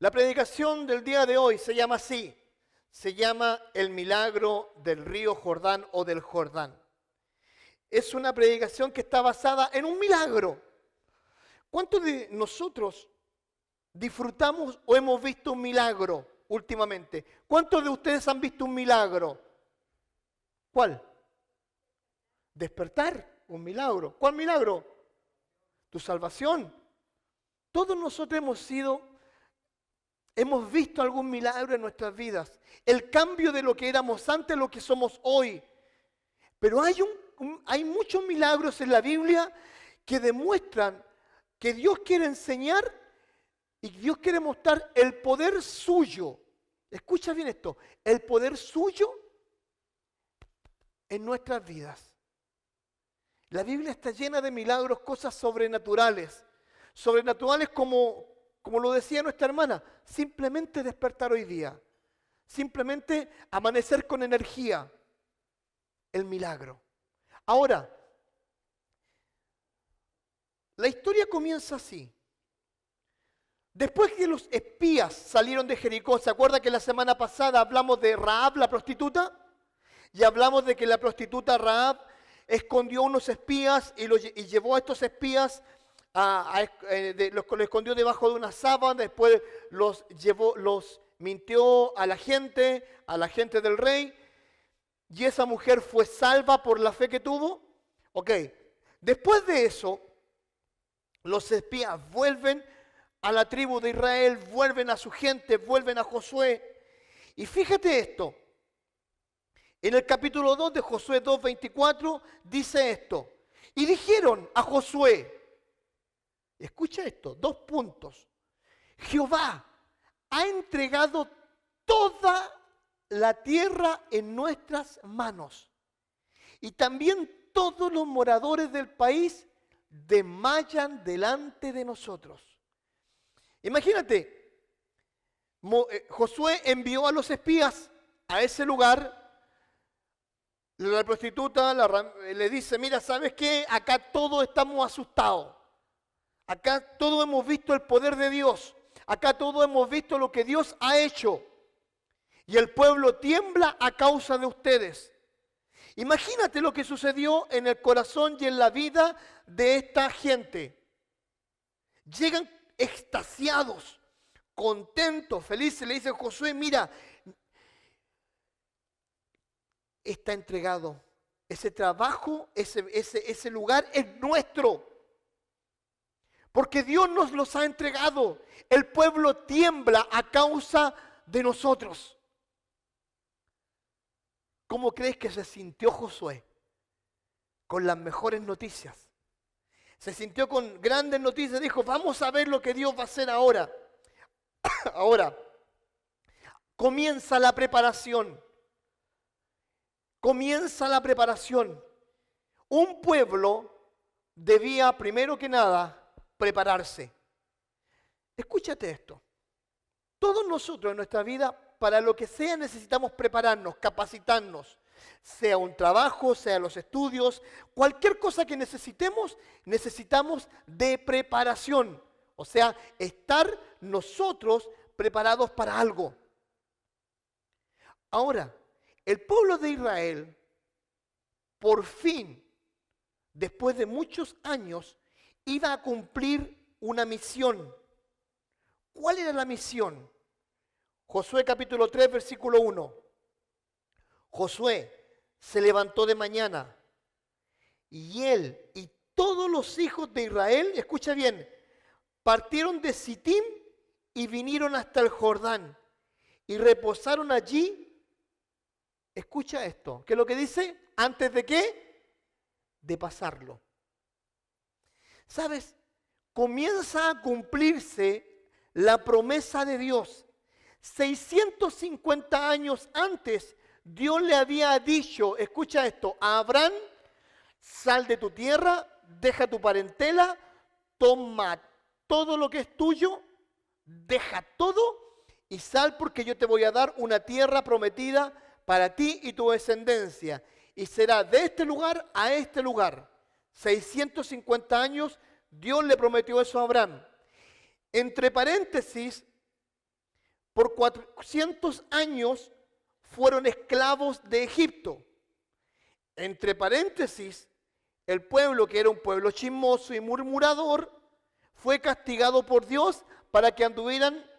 La predicación del día de hoy se llama así. Se llama el milagro del río Jordán o del Jordán. Es una predicación que está basada en un milagro. ¿Cuántos de nosotros disfrutamos o hemos visto un milagro últimamente? ¿Cuántos de ustedes han visto un milagro? ¿Cuál? Despertar, un milagro. ¿Cuál milagro? Tu salvación. Todos nosotros hemos visto algún milagro en nuestras vidas. El cambio de lo que éramos antes a lo que somos hoy. Pero hay muchos milagros en la Biblia que demuestran que Dios quiere enseñar y Dios quiere mostrar el poder suyo. Escucha bien esto. El poder suyo en nuestras vidas. La Biblia está llena de milagros, cosas sobrenaturales. Sobrenaturales como lo decía nuestra hermana, simplemente despertar hoy día. Simplemente amanecer con energía. El milagro. Ahora, la historia comienza así. Después que los espías salieron de Jericó, ¿se acuerda que la semana pasada hablamos de Rahab, la prostituta? Y hablamos de que la prostituta Rahab escondió unos espías y llevó a estos espías, los escondió debajo de una sábana, después los mintió a la gente del rey, y esa mujer fue salva por la fe que tuvo. Ok, después de eso, los espías vuelven a la tribu de Israel, vuelven a su gente, vuelven a Josué. Y fíjate esto. En el capítulo 2 de Josué 2:24 dice esto. Y dijeron a Josué, escucha esto, 2 puntos. Jehová ha entregado toda la tierra en nuestras manos. Y también todos los moradores del país desmayan delante de nosotros. Imagínate, Josué envió a los espías a ese lugar. La prostituta le dice, mira, ¿sabes qué? Acá todos estamos asustados. Acá todos hemos visto el poder de Dios. Acá todos hemos visto lo que Dios ha hecho. Y el pueblo tiembla a causa de ustedes. Imagínate lo que sucedió en el corazón y en la vida de esta gente. Llegan extasiados, contentos, felices. Le dicen a Josué, mira, está entregado. Ese trabajo, ese lugar es nuestro. Porque Dios nos los ha entregado. El pueblo tiembla a causa de nosotros. ¿Cómo crees que se sintió Josué? Con las mejores noticias. Se sintió con grandes noticias. Dijo, vamos a ver lo que Dios va a hacer ahora. Ahora, comienza la preparación. Comienza la preparación. Un pueblo debía, primero que nada, prepararse. Escúchate esto. Todos nosotros en nuestra vida, para lo que sea, necesitamos prepararnos, capacitarnos. Sea un trabajo, sea los estudios, cualquier cosa que necesitemos de preparación. O sea, estar nosotros preparados para algo. Ahora, el pueblo de Israel, por fin, después de muchos años, iba a cumplir una misión. ¿Cuál era la misión? Josué capítulo 3, versículo 1. Josué se levantó de mañana y él y todos los hijos de Israel, escucha bien, partieron de Sitim y vinieron hasta el Jordán y reposaron allí. Escucha esto, ¿qué es lo que dice? ¿Antes de qué? De pasarlo. ¿Sabes? Comienza a cumplirse la promesa de Dios. 650 años antes, Dios le había dicho, escucha esto, a Abraham, sal de tu tierra, deja tu parentela, toma todo lo que es tuyo, deja todo y sal porque yo te voy a dar una tierra prometida para ti y tu descendencia. Y será de este lugar a este lugar. 650 años, Dios le prometió eso a Abraham. Entre paréntesis, por 400 años fueron esclavos de Egipto. Entre paréntesis, el pueblo, que era un pueblo chismoso y murmurador, fue castigado por Dios para que anduvieran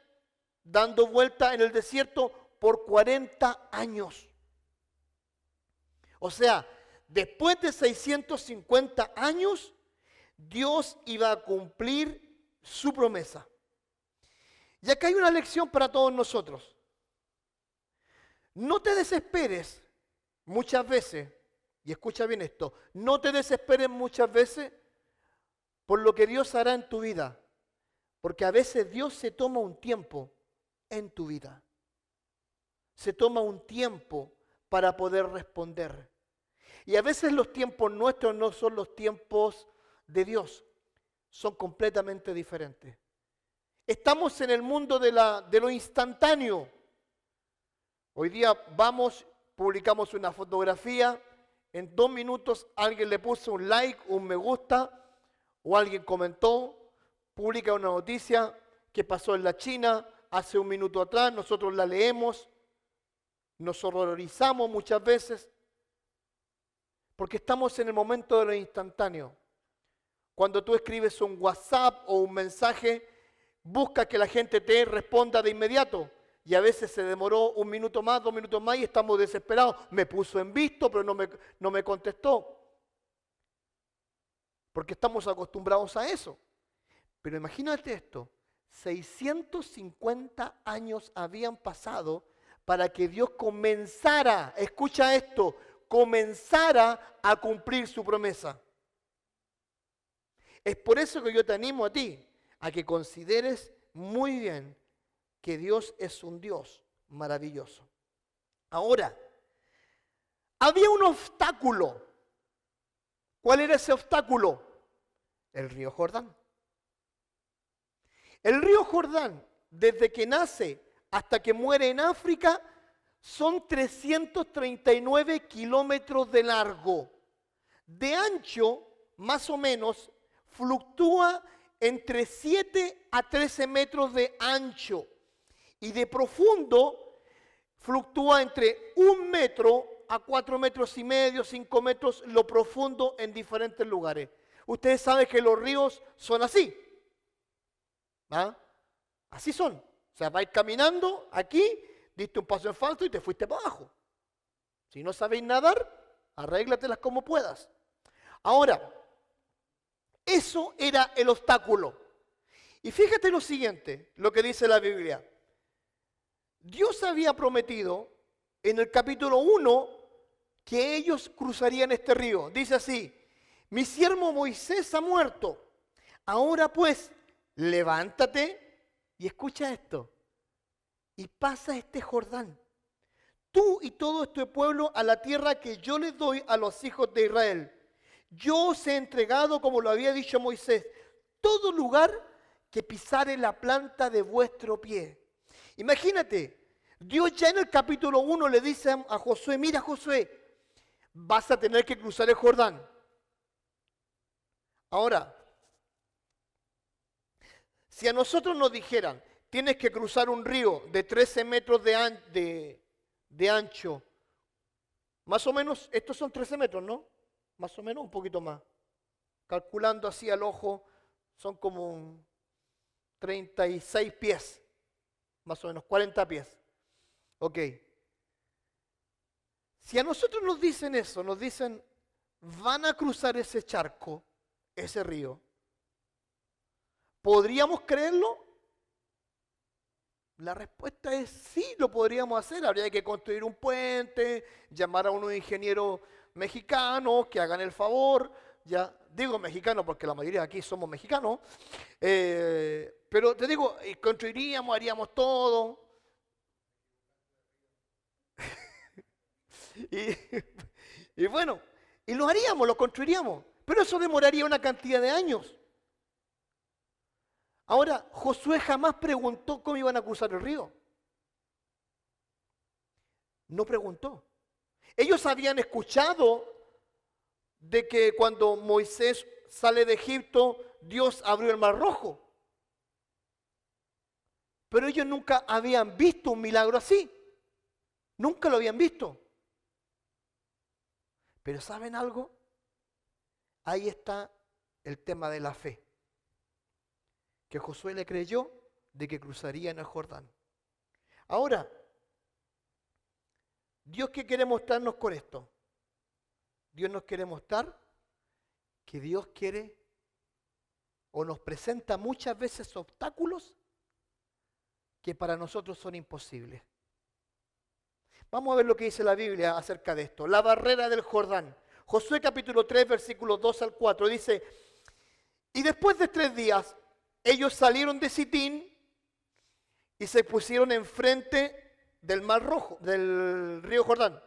dando vuelta en el desierto por 40 años. O sea, después de 650 años, Dios iba a cumplir su promesa. Y acá hay una lección para todos nosotros. No te desesperes muchas veces, y escucha bien esto, no te desesperes muchas veces por lo que Dios hará en tu vida, porque a veces Dios se toma un tiempo en tu vida. Se toma un tiempo para poder responder. Y a veces los tiempos nuestros no son los tiempos de Dios, son completamente diferentes. Estamos en el mundo de lo instantáneo. Hoy día publicamos una fotografía, en 2 minutos alguien le puso un like, un me gusta, o alguien comentó, publica una noticia que pasó en la China hace 1 minuto atrás, nosotros la leemos, nos horrorizamos muchas veces, porque estamos en el momento de lo instantáneo. Cuando tú escribes un WhatsApp o un mensaje, busca que la gente te responda de inmediato. Y a veces se demoró 1 minuto más, 2 minutos más y estamos desesperados. Me puso en visto, pero no me contestó. Porque estamos acostumbrados a eso. Pero imagínate esto, 650 años habían pasado para que Dios comenzara, escucha esto, comenzara a cumplir su promesa. Es por eso que yo te animo a ti, a que consideres muy bien que Dios es un Dios maravilloso. Ahora, había un obstáculo. ¿Cuál era ese obstáculo? El río Jordán. El río Jordán, desde que nace hasta que muere en África, son 339 kilómetros de largo. De ancho, más o menos, fluctúa entre 7 a 13 metros de ancho. Y de profundo, fluctúa entre 1 metro a 4 metros y medio, 5 metros, lo profundo en diferentes lugares. Ustedes saben que los ríos son así. ¿Ah? Así son. O sea, vais caminando aquí, diste un paso en falso y te fuiste para abajo. Si no sabéis nadar, arréglatelas como puedas. Ahora, eso era el obstáculo. Y fíjate lo siguiente, lo que dice la Biblia. Dios había prometido en el capítulo 1 que ellos cruzarían este río. Dice así, mi siervo Moisés ha muerto. Ahora pues, levántate y escucha esto. Y pasa este Jordán, tú y todo este pueblo, a la tierra que yo les doy a los hijos de Israel. Yo os he entregado, como lo había dicho Moisés, todo lugar que pisare la planta de vuestro pie. Imagínate, Dios ya en el capítulo 1 le dice a Josué, mira Josué, vas a tener que cruzar el Jordán. Ahora, si a nosotros nos dijeran, tienes que cruzar un río de 13 metros de ancho, más o menos, estos son 13 metros, ¿no? Más o menos un poquito más. Calculando así al ojo, son como 36 pies, más o menos 40 pies. Ok. Si a nosotros nos dicen eso, nos dicen, van a cruzar ese charco, ese río, ¿podríamos creerlo? La respuesta es sí, lo podríamos hacer. Habría que construir un puente, llamar a unos ingenieros mexicanos que hagan el favor. Ya digo mexicanos porque la mayoría de aquí somos mexicanos. Pero te digo, construiríamos, haríamos todo. y bueno, y lo haríamos, lo construiríamos. Pero eso demoraría una cantidad de años. Ahora, Josué jamás preguntó cómo iban a cruzar el río. No preguntó. Ellos habían escuchado de que cuando Moisés sale de Egipto, Dios abrió el Mar Rojo. Pero ellos nunca habían visto un milagro así. Nunca lo habían visto. Pero ¿saben algo? Ahí está el tema de la fe. Que Josué le creyó de que cruzaría en el Jordán. Ahora, ¿Dios qué quiere mostrarnos con esto? Dios nos quiere mostrar que Dios quiere o nos presenta muchas veces obstáculos que para nosotros son imposibles. Vamos a ver lo que dice la Biblia acerca de esto. La barrera del Jordán. Josué capítulo 3, versículos 2 al 4 dice: y después de 3 días, ellos salieron de Sitín y se pusieron enfrente del Mar Rojo, del río Jordán.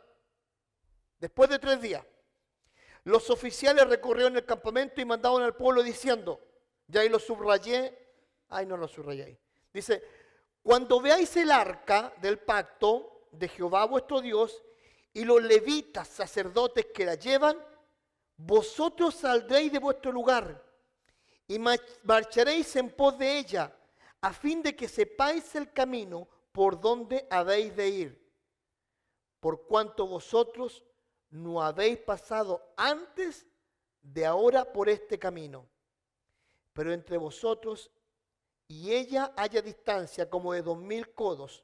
Después de 3 días, los oficiales recorrieron el campamento y mandaron al pueblo diciendo, ya ahí lo subrayé, no lo subrayé ahí. Dice, cuando veáis el arca del pacto de Jehová vuestro Dios y los levitas sacerdotes que la llevan, vosotros saldréis de vuestro lugar y marcharéis en pos de ella, a fin de que sepáis el camino por donde habéis de ir, por cuanto vosotros no habéis pasado antes de ahora por este camino. Pero entre vosotros y ella haya distancia como de 2000 codos.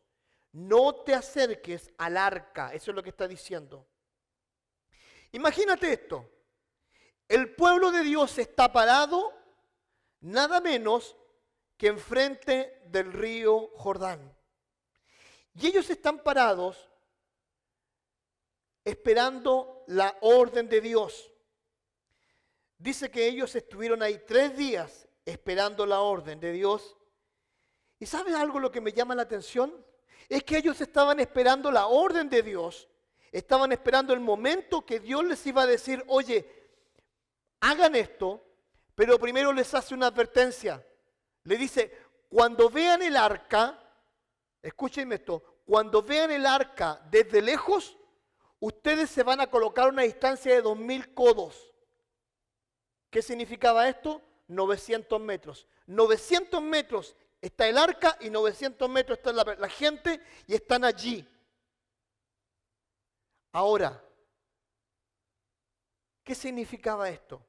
No te acerques al arca. Eso es lo que está diciendo. Imagínate esto. El pueblo de Dios está parado nada menos que enfrente del río Jordán. Y ellos están parados esperando la orden de Dios. Dice que ellos estuvieron ahí 3 días esperando la orden de Dios. ¿Y sabes algo lo que me llama la atención? Es que ellos estaban esperando la orden de Dios. Estaban esperando el momento que Dios les iba a decir, oye, hagan esto, pero primero les hace una advertencia. Le dice, cuando vean el arca, escúchenme esto, cuando vean el arca desde lejos, ustedes se van a colocar a una distancia de 2000 codos. ¿Qué significaba esto? 900 metros. 900 metros está el arca y 900 metros está la gente y están allí. Ahora, ¿qué significaba esto?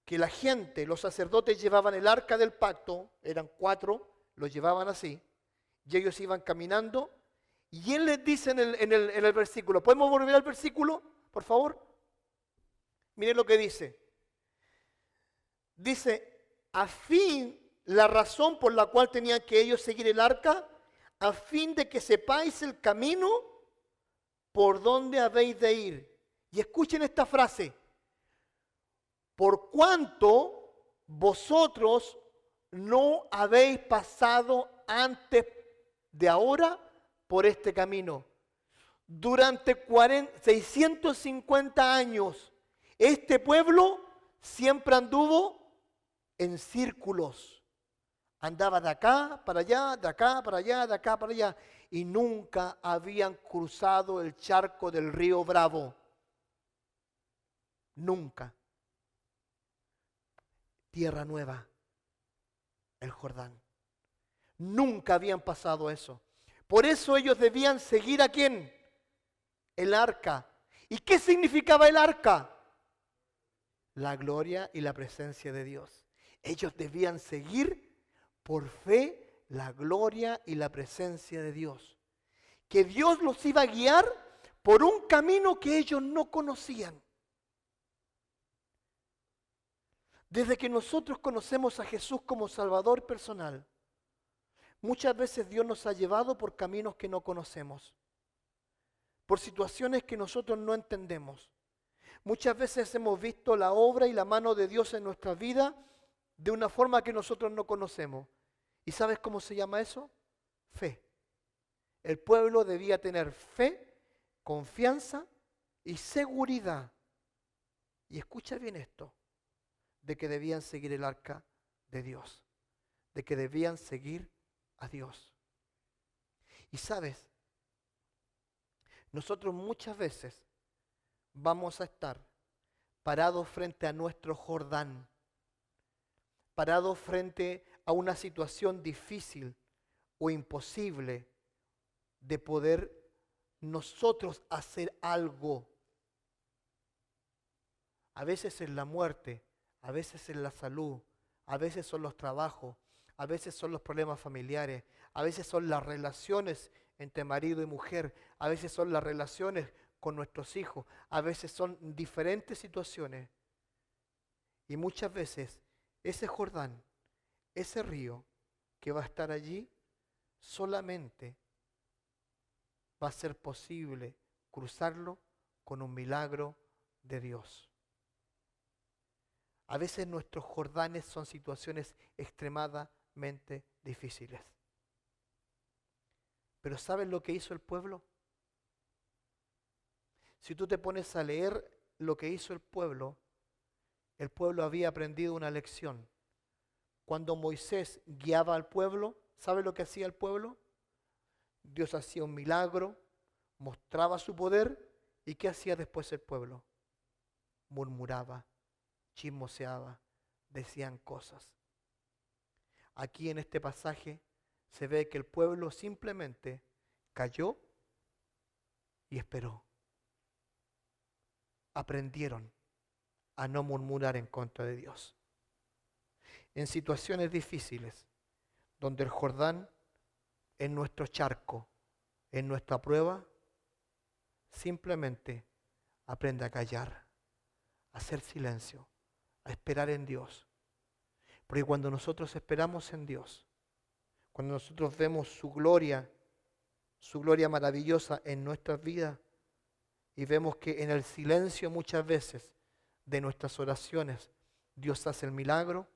Que la gente, los sacerdotes llevaban el arca del pacto, eran 4, lo llevaban así, y ellos iban caminando, y él les dice en el versículo, ¿podemos volver al versículo, por favor? Miren lo que dice. Dice, la razón por la cual tenían que ellos seguir el arca, a fin de que sepáis el camino por donde habéis de ir. Y escuchen esta frase, por cuanto vosotros no habéis pasado antes de ahora por este camino. Durante 650 años, este pueblo siempre anduvo en círculos. Andaba de acá para allá, de acá para allá, de acá para allá. Y nunca habían cruzado el charco del río Bravo. Nunca. Tierra nueva, el Jordán. Nunca habían pasado eso. Por eso ellos debían seguir ¿a quién? El arca. ¿Y qué significaba el arca? La gloria y la presencia de Dios. Ellos debían seguir por fe la gloria y la presencia de Dios. Que Dios los iba a guiar por un camino que ellos no conocían. Desde que nosotros conocemos a Jesús como Salvador personal, muchas veces Dios nos ha llevado por caminos que no conocemos, por situaciones que nosotros no entendemos. Muchas veces hemos visto la obra y la mano de Dios en nuestra vida de una forma que nosotros no conocemos. ¿Y sabes cómo se llama eso? Fe. El pueblo debía tener fe, confianza y seguridad. Y escucha bien esto, de que debían seguir el arca de Dios, de que debían seguir a Dios. Y sabes, nosotros muchas veces vamos a estar parados frente a nuestro Jordán, parados frente a una situación difícil, o imposible de poder nosotros hacer algo. A veces es la muerte, a veces es la salud, a veces son los trabajos, a veces son los problemas familiares, a veces son las relaciones entre marido y mujer, a veces son las relaciones con nuestros hijos, a veces son diferentes situaciones. Y muchas veces ese Jordán, ese río que va a estar allí, solamente va a ser posible cruzarlo con un milagro de Dios. A veces nuestros Jordanes son situaciones extremadamente difíciles. Pero ¿saben lo que hizo el pueblo? Si tú te pones a leer lo que hizo el pueblo había aprendido una lección. Cuando Moisés guiaba al pueblo, ¿sabe lo que hacía el pueblo? Dios hacía un milagro, mostraba su poder, ¿y qué hacía después el pueblo? Murmuraba, chismoseaba, decían cosas. Aquí en este pasaje se ve que el pueblo simplemente cayó y esperó. Aprendieron a no murmurar en contra de Dios. En situaciones difíciles, donde el Jordán es nuestro charco, es nuestra prueba, simplemente aprende a callar, a hacer silencio, a esperar en Dios. Porque cuando nosotros esperamos en Dios, cuando nosotros vemos su gloria maravillosa en nuestras vidas, y vemos que en el silencio muchas veces de nuestras oraciones Dios hace el milagro,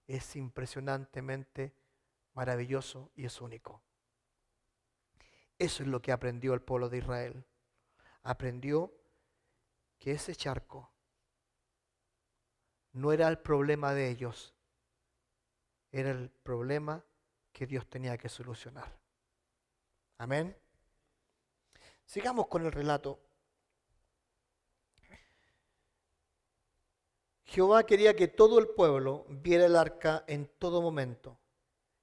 es impresionantemente maravilloso y es único. Eso es lo que aprendió el pueblo de Israel. Aprendió que ese charco no era el problema de ellos, era el problema que Dios tenía que solucionar. Amén. Sigamos con el relato. Jehová quería que todo el pueblo viera el arca en todo momento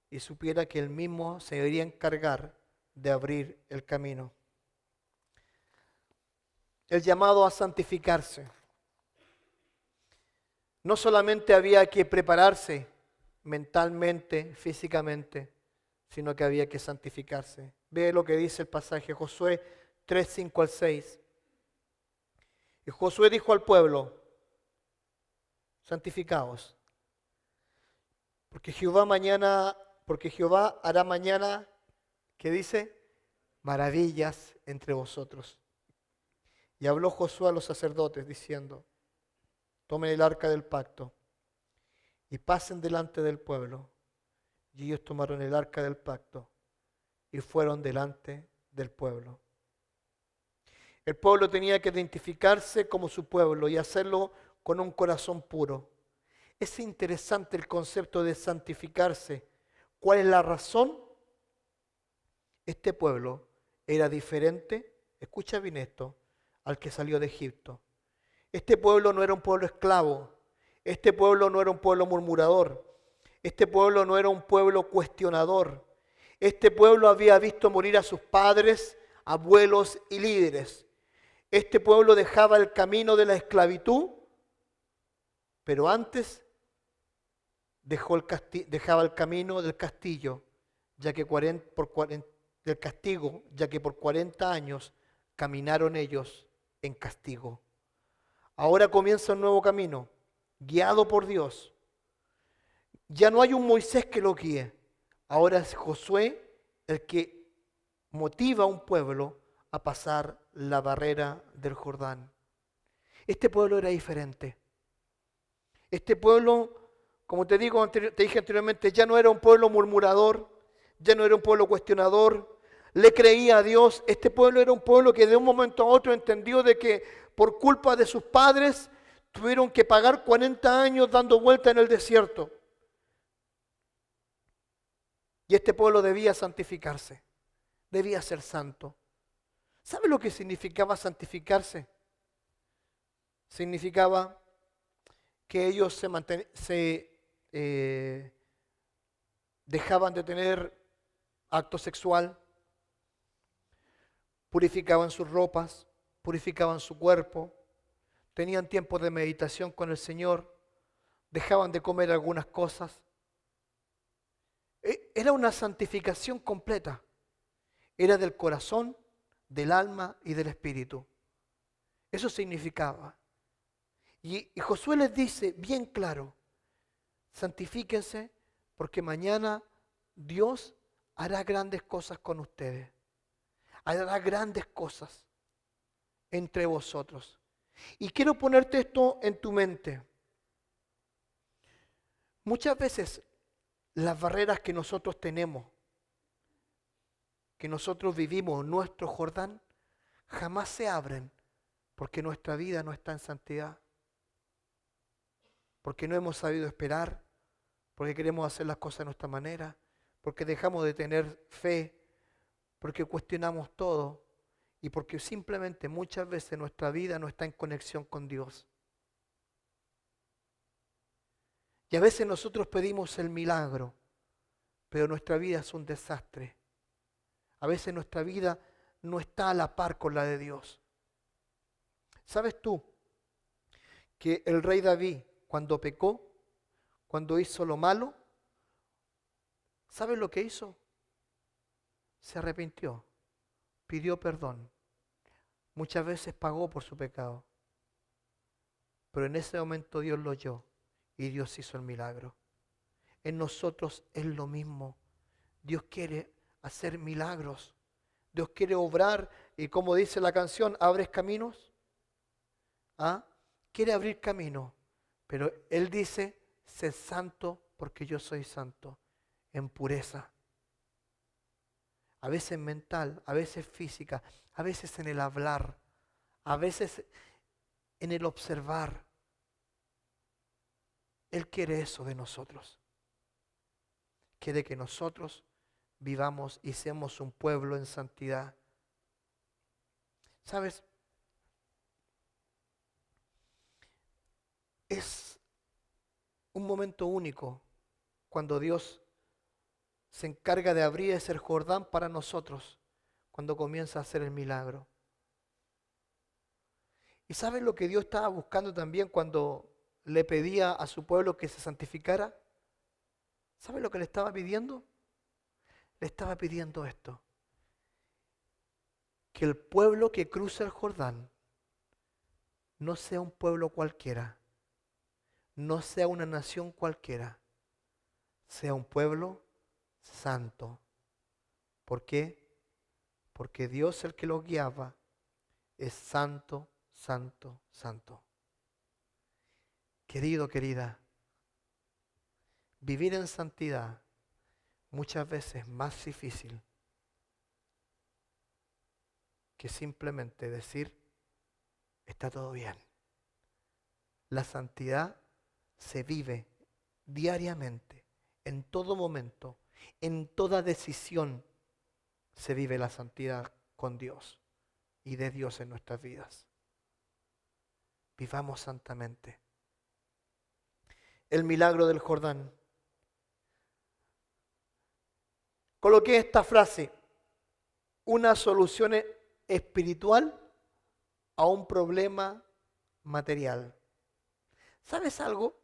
y supiera que él mismo se debería encargar de abrir el camino. El llamado a santificarse. No solamente había que prepararse mentalmente, físicamente, sino que había que santificarse. Ve lo que dice el pasaje, Josué 3, 5 al 6. Y Josué dijo al pueblo: santificaos, porque Jehová hará mañana, ¿qué dice? Maravillas entre vosotros. Y habló Josué a los sacerdotes diciendo: tomen el arca del pacto y pasen delante del pueblo. Y ellos tomaron el arca del pacto y fueron delante del pueblo. El pueblo tenía que identificarse como su pueblo y hacerlo con un corazón puro. Es interesante el concepto de santificarse. ¿Cuál es la razón? Este pueblo era diferente, escucha bien esto, al que salió de Egipto. Este pueblo no era un pueblo esclavo. Este pueblo no era un pueblo murmurador. Este pueblo no era un pueblo cuestionador. Este pueblo había visto morir a sus padres, abuelos y líderes. Este pueblo dejaba el camino de la esclavitud, pero antes dejaba el camino del castillo, ya que del castigo, ya que por 40 años caminaron ellos en castigo. Ahora comienza un nuevo camino, guiado por Dios. Ya no hay un Moisés que lo guíe. Ahora es Josué el que motiva a un pueblo a pasar la barrera del Jordán. Este pueblo era diferente. Este pueblo, como te dije anteriormente, ya no era un pueblo murmurador, ya no era un pueblo cuestionador, le creía a Dios. Este pueblo era un pueblo que de un momento a otro entendió de que por culpa de sus padres tuvieron que pagar 40 años dando vuelta en el desierto. Y este pueblo debía santificarse, debía ser santo. ¿Sabe lo que significaba santificarse? Significaba que ellos dejaban de tener acto sexual, purificaban sus ropas, purificaban su cuerpo, tenían tiempo de meditación con el Señor, dejaban de comer algunas cosas. Era una santificación completa. Era del corazón, del alma y del espíritu. Eso significaba. Y Josué les dice bien claro, santifíquense porque mañana Dios hará grandes cosas con ustedes. Hará grandes cosas entre vosotros. Y quiero ponerte esto en tu mente. Muchas veces las barreras que nosotros tenemos, que nosotros vivimos en nuestro Jordán, jamás se abren porque nuestra vida no está en santidad. Porque no hemos sabido esperar, porque queremos hacer las cosas de nuestra manera, porque dejamos de tener fe, porque cuestionamos todo y porque simplemente muchas veces nuestra vida no está en conexión con Dios. Y a veces nosotros pedimos el milagro, pero nuestra vida es un desastre. A veces nuestra vida no está a la par con la de Dios. ¿Sabes tú que el rey David, cuando pecó, cuando hizo lo malo, ¿sabes lo que hizo? Se arrepintió, pidió perdón. Muchas veces pagó por su pecado. Pero en ese momento Dios lo oyó y Dios hizo el milagro. En nosotros es lo mismo. Dios quiere hacer milagros. Dios quiere obrar y como dice la canción, ¿abres caminos? ¿Ah? Quiere abrir camino. Pero Él dice, sé santo porque yo soy santo, en pureza. A veces mental, a veces física, a veces en el hablar, a veces en el observar. Él quiere eso de nosotros. Quiere que nosotros vivamos y seamos un pueblo en santidad. ¿Sabes? Es un momento único cuando Dios se encarga de abrir ese Jordán para nosotros, cuando comienza a hacer el milagro. ¿Y sabes lo que Dios estaba buscando también cuando le pedía a su pueblo que se santificara? ¿Sabes lo que le estaba pidiendo? Le estaba pidiendo esto: que el pueblo que cruza el Jordán no sea un pueblo cualquiera, no sea una nación cualquiera, sea un pueblo santo. ¿Por qué? Porque Dios, el que los guiaba, es santo, santo, santo. Querido, querida, vivir en santidad muchas veces es más difícil que simplemente decir, está todo bien. La santidad se vive diariamente, en todo momento, en toda decisión se vive la santidad con Dios y de Dios en nuestras vidas. Vivamos santamente. El milagro del Jordán. Coloqué esta frase: una solución espiritual a un problema material. ¿Sabes algo?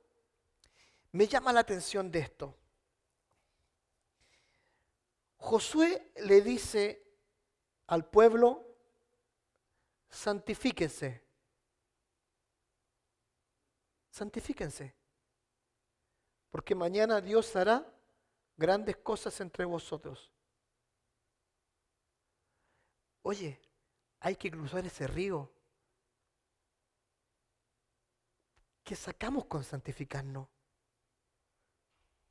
Me llama la atención de esto. Josué le dice al pueblo, santifíquense. Santifíquense. Porque mañana Dios hará grandes cosas entre vosotros. Oye, hay que cruzar ese río. ¿Qué sacamos con santificarnos?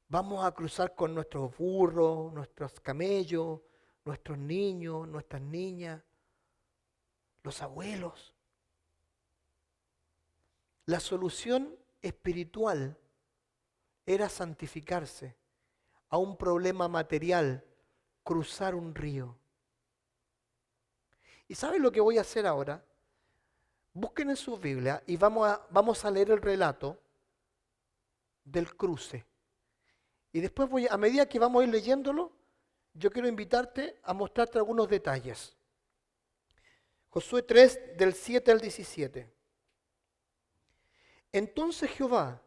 Vamos a cruzar con nuestros burros, nuestros camellos, nuestros niños, nuestras niñas, los abuelos. La solución espiritual era santificarse. A un problema material, cruzar un río. ¿Y saben lo que voy a hacer ahora? Busquen en su Biblia y vamos a leer el relato del cruce. Y después a medida que vamos a ir leyéndolo, yo quiero invitarte a mostrarte algunos detalles. Josué 3, del 7 al 17. Entonces Jehová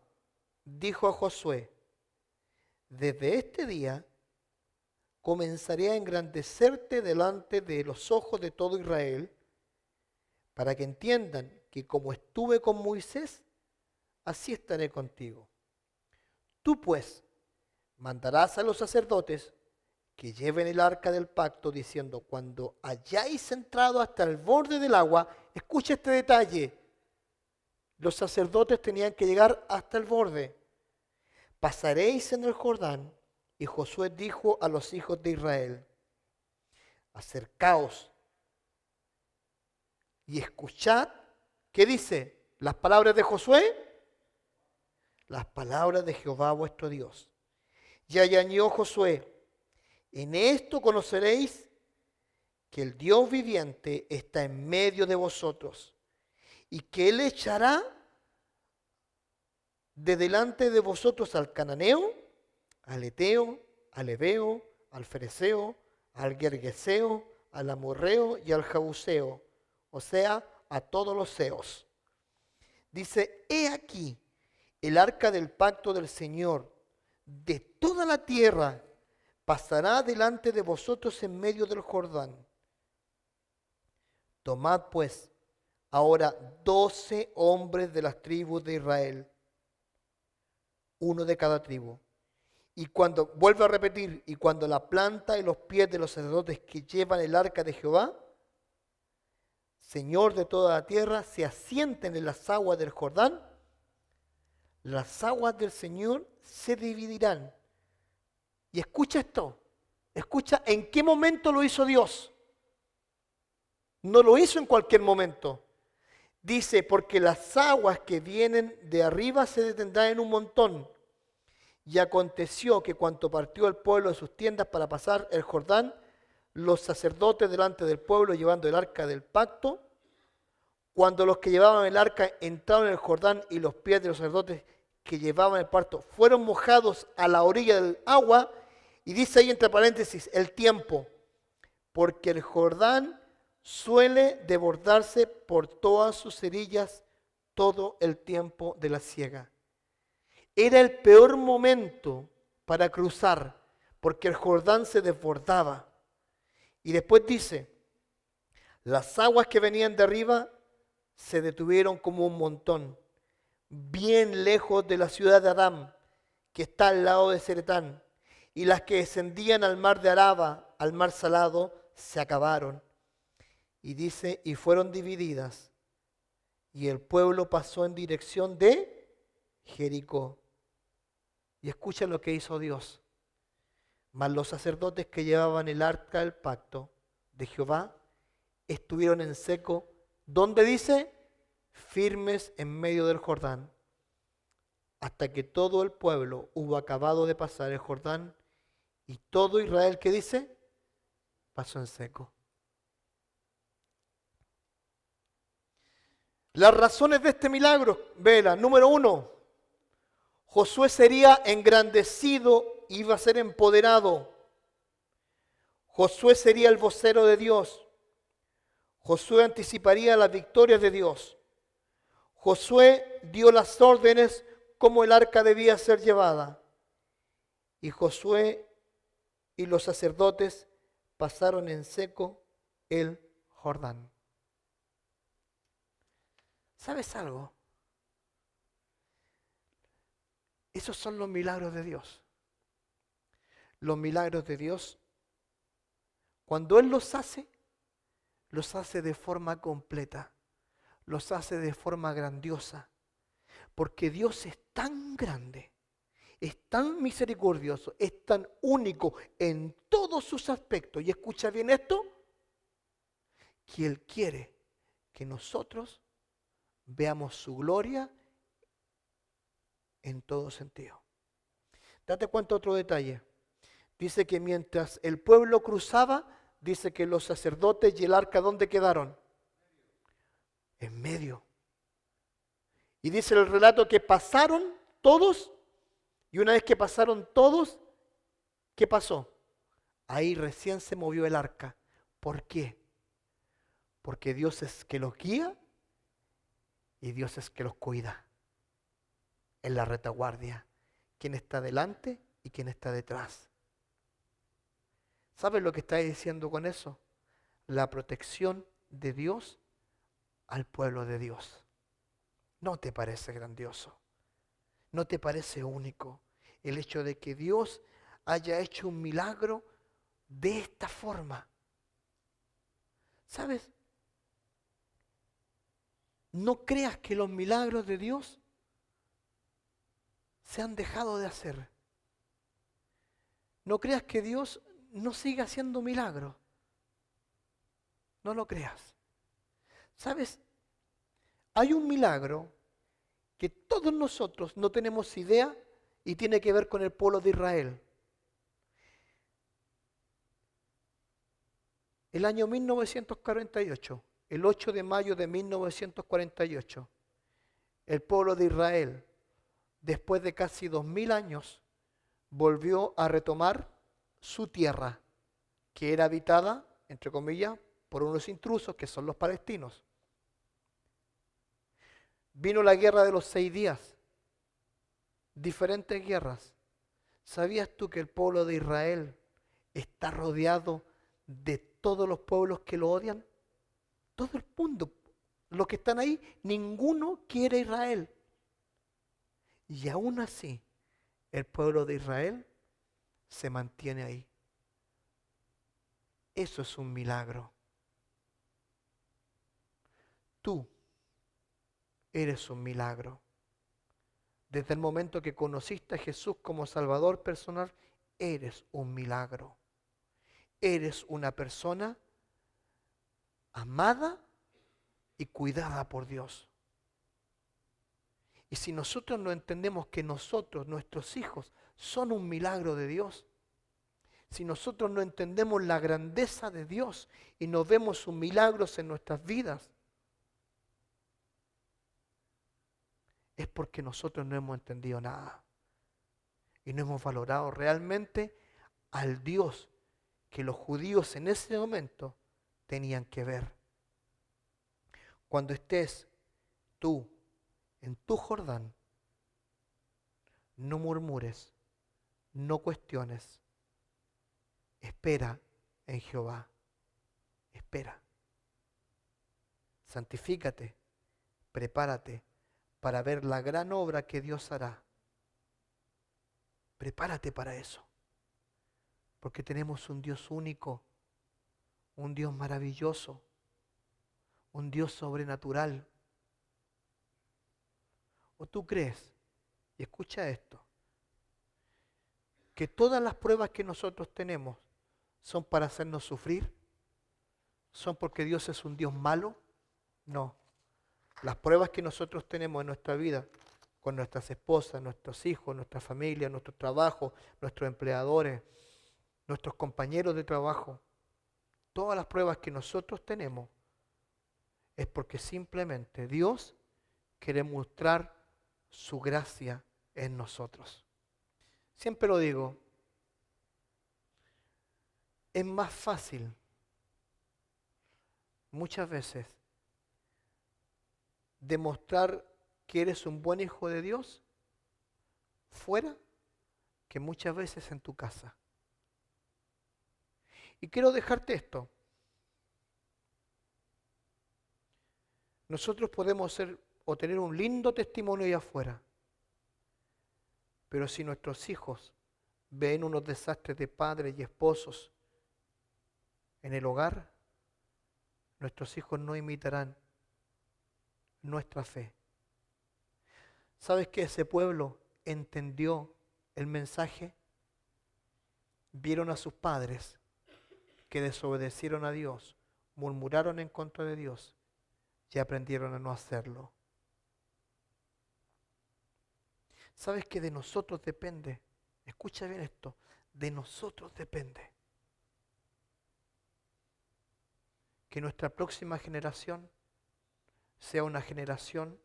dijo a Josué: desde este día comenzaré a engrandecerte delante de los ojos de todo Israel, para que entiendan que como estuve con Moisés, así estaré contigo. Tú pues mandarás a los sacerdotes que lleven el arca del pacto, diciendo: cuando hayáis entrado hasta el borde del agua, escucha este detalle, los sacerdotes tenían que llegar hasta el borde. Pasaréis en el Jordán. Y Josué dijo a los hijos de Israel: acercaos y escuchad. ¿Qué dice? ¿Las palabras de Josué? Las palabras de Jehová vuestro Dios. Y añadió Josué: en esto conoceréis que el Dios viviente está en medio de vosotros, y que Él echará de delante de vosotros al cananeo, al eteo, al ebeo, al fereceo, al gergeseo, al amorreo y al jabuseo, o sea, a todos los seos. Dice: he aquí el arca del pacto del Señor de toda la tierra pasará delante de vosotros en medio del Jordán. Tomad pues ahora 12 hombres de las tribus de Israel, uno de cada tribu. Y cuando, vuelvo a repetir, y cuando la planta y los pies de los sacerdotes que llevan el arca de Jehová, Señor de toda la tierra, se asienten en las aguas del Jordán, las aguas del Señor se dividirán. Y escucha esto, escucha en qué momento lo hizo Dios. No lo hizo en cualquier momento. Dice: porque las aguas que vienen de arriba se detendrán en un montón. Y aconteció que cuando partió el pueblo de sus tiendas para pasar el Jordán, los sacerdotes delante del pueblo llevando el arca del pacto, cuando los que llevaban el arca entraron en el Jordán y los pies de los sacerdotes que llevaban el pacto fueron mojados a la orilla del agua, y dice ahí entre paréntesis el tiempo, porque el Jordán suele desbordarse por todas sus orillas todo el tiempo de la siega. Era el peor momento para cruzar, porque el Jordán se desbordaba. Y después dice: las aguas que venían de arriba se detuvieron como un montón, bien lejos de la ciudad de Adán, que está al lado de Zeretán. Y las que descendían al mar de Araba, al mar salado, se acabaron. Y dice: y fueron divididas. Y el pueblo pasó en dirección de Jericó. Y escucha lo que hizo Dios. Mas los sacerdotes que llevaban el arca del pacto de Jehová estuvieron en seco. ¿Dónde dice? Firmes en medio del Jordán, hasta que todo el pueblo hubo acabado de pasar el Jordán, y todo Israel, ¿qué dice? Pasó en seco. Las razones de este milagro, vela, número 1, Josué sería engrandecido, iba a ser empoderado. Josué sería el vocero de Dios. Josué anticiparía las victorias de Dios. Josué dio las órdenes cómo el arca debía ser llevada. Y Josué y los sacerdotes pasaron en seco el Jordán. ¿Sabes algo? Esos son los milagros de Dios. Los milagros de Dios, cuando Él los hace de forma completa, los hace de forma grandiosa, porque Dios es tan grande, es tan misericordioso, es tan único en todos sus aspectos, y escucha bien esto, que Él quiere que nosotros veamos su gloria en todo sentido. Date cuenta otro detalle. Dice que mientras el pueblo cruzaba, dice que los sacerdotes y el arca, ¿dónde quedaron? En medio. Y dice el relato que pasaron todos, y una vez que pasaron todos, ¿qué pasó? Ahí recién se movió el arca. ¿Por qué? Porque Dios es que los guía y Dios es que los cuida. En la retaguardia. ¿Quién está delante y quién está detrás? ¿Sabes lo que está diciendo con eso? La protección de Dios al pueblo de Dios. ¿No te parece grandioso? ¿No te parece único el hecho de que Dios haya hecho un milagro de esta forma? ¿Sabes? No creas que los milagros de Dios se han dejado de hacer. No creas que Dios no sigue haciendo milagros. No lo creas. ¿Sabes? Hay un milagro que todos nosotros no tenemos idea y tiene que ver con el pueblo de Israel. El año 1948, el 8 de mayo de 1948, el pueblo de Israel, después de casi 2000 años, volvió a retomar su tierra, que era habitada, entre comillas, por unos intrusos que son los palestinos. Vino la guerra de los 6 días, diferentes guerras. ¿Sabías tú que el pueblo de Israel está rodeado de todos los pueblos que lo odian? Todo el mundo, los que están ahí, ninguno quiere a Israel. Y aún así, el pueblo de Israel se mantiene ahí. Eso es un milagro. Tú eres un milagro. Desde el momento que conociste a Jesús como Salvador personal, eres un milagro. Eres una persona amada y cuidada por Dios. Y si nosotros no entendemos que nosotros, nuestros hijos, son un milagro de Dios, si nosotros no entendemos la grandeza de Dios y no vemos sus milagros en nuestras vidas, es porque nosotros no hemos entendido nada y no hemos valorado realmente al Dios que los judíos en ese momento tenían que ver. Cuando estés tú en tu Jordán, no murmures, no cuestiones, espera en Jehová, espera, santifícate, prepárate para ver la gran obra que Dios hará. Prepárate para eso, porque tenemos un Dios único, un Dios maravilloso, un Dios sobrenatural. ¿O tú crees, y escucha esto, que todas las pruebas que nosotros tenemos son para hacernos sufrir? ¿Son porque Dios es un Dios malo? No. Las pruebas que nosotros tenemos en nuestra vida, con nuestras esposas, nuestros hijos, nuestra familia, nuestro trabajo, nuestros empleadores, nuestros compañeros de trabajo, todas las pruebas que nosotros tenemos es porque simplemente Dios quiere mostrar su gracia en nosotros. Siempre lo digo, es más fácil muchas veces demostrar que eres un buen hijo de Dios fuera que muchas veces en tu casa. Y quiero dejarte esto. Nosotros podemos ser o tener un lindo testimonio allá afuera, pero si nuestros hijos ven unos desastres de padres y esposos en el hogar, nuestros hijos no imitarán nuestra fe. ¿Sabes que ese pueblo entendió el mensaje? Vieron a sus padres que desobedecieron a Dios, murmuraron en contra de Dios y aprendieron a no hacerlo. ¿Sabes que de nosotros depende? Escucha bien esto, de nosotros depende que nuestra próxima generación sea una generación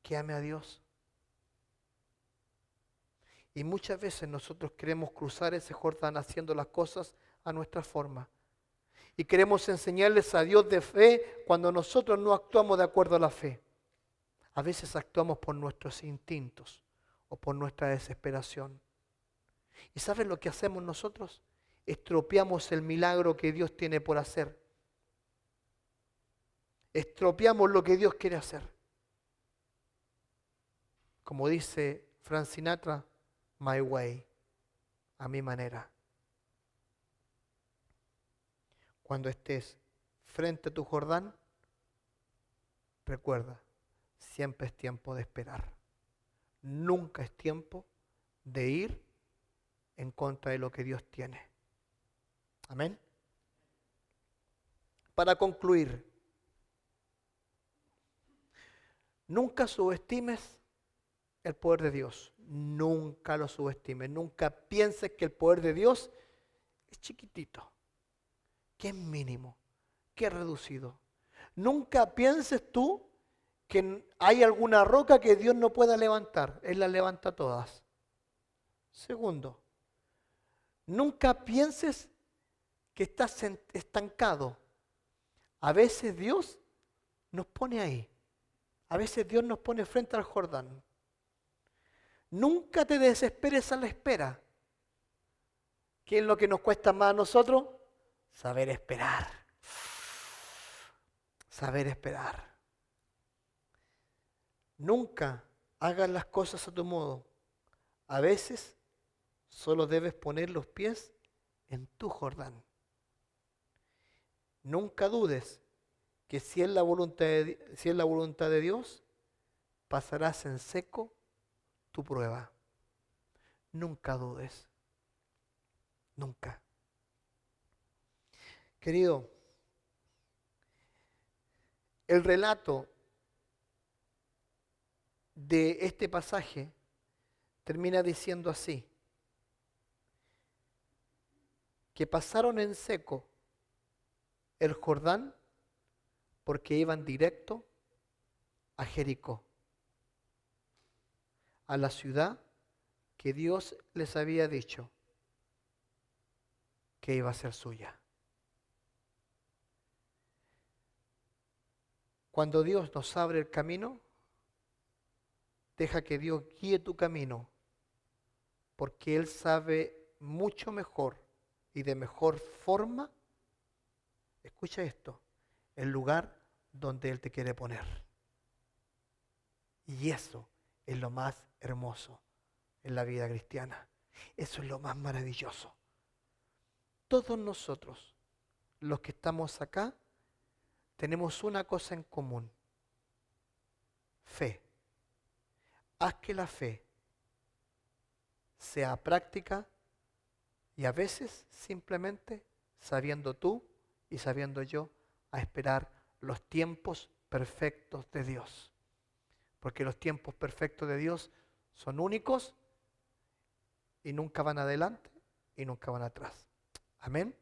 que ame a Dios. Y muchas veces nosotros queremos cruzar ese Jordán haciendo las cosas a nuestra forma. Y queremos enseñarles a Dios de fe cuando nosotros no actuamos de acuerdo a la fe. A veces actuamos por nuestros instintos o por nuestra desesperación. ¿Y sabes lo que hacemos nosotros? Estropeamos el milagro que Dios tiene por hacer. Estropeamos lo que Dios quiere hacer. Como dice Frank Sinatra, my way, a mi manera. Cuando estés frente a tu Jordán, recuerda, siempre es tiempo de esperar. Nunca es tiempo de ir en contra de lo que Dios tiene. Amén. Para concluir, nunca subestimes el poder de Dios. Nunca lo subestimes. Nunca pienses que el poder de Dios es chiquitito, que es mínimo, que es reducido. Nunca pienses tú que hay alguna roca que Dios no pueda levantar. Él las levanta todas. Segundo, nunca pienses que estás estancado. A veces Dios nos pone ahí. A veces Dios nos pone frente al Jordán. Nunca te desesperes a la espera. ¿Qué es lo que nos cuesta más a nosotros? Saber esperar. Saber esperar. Nunca hagas las cosas a tu modo. A veces solo debes poner los pies en tu Jordán. Nunca dudes que si es la voluntad de Dios, pasarás en seco tu prueba. Nunca dudes. Nunca. Querido, el relato de este pasaje termina diciendo así, que pasaron en seco el Jordán porque iban directo a Jericó, a la ciudad que Dios les había dicho que iba a ser suya. Cuando Dios nos abre el camino, deja que Dios guíe tu camino, porque Él sabe mucho mejor y de mejor forma, escucha esto, el lugar donde Él te quiere poner. Y eso es lo más hermoso en la vida cristiana. Eso es lo más maravilloso. Todos nosotros, los que estamos acá, tenemos una cosa en común. Fe. Haz que la fe sea práctica y a veces simplemente sabiendo tú y sabiendo yo a esperar los tiempos perfectos de Dios. Porque los tiempos perfectos de Dios son únicos y nunca van adelante y nunca van atrás. Amén.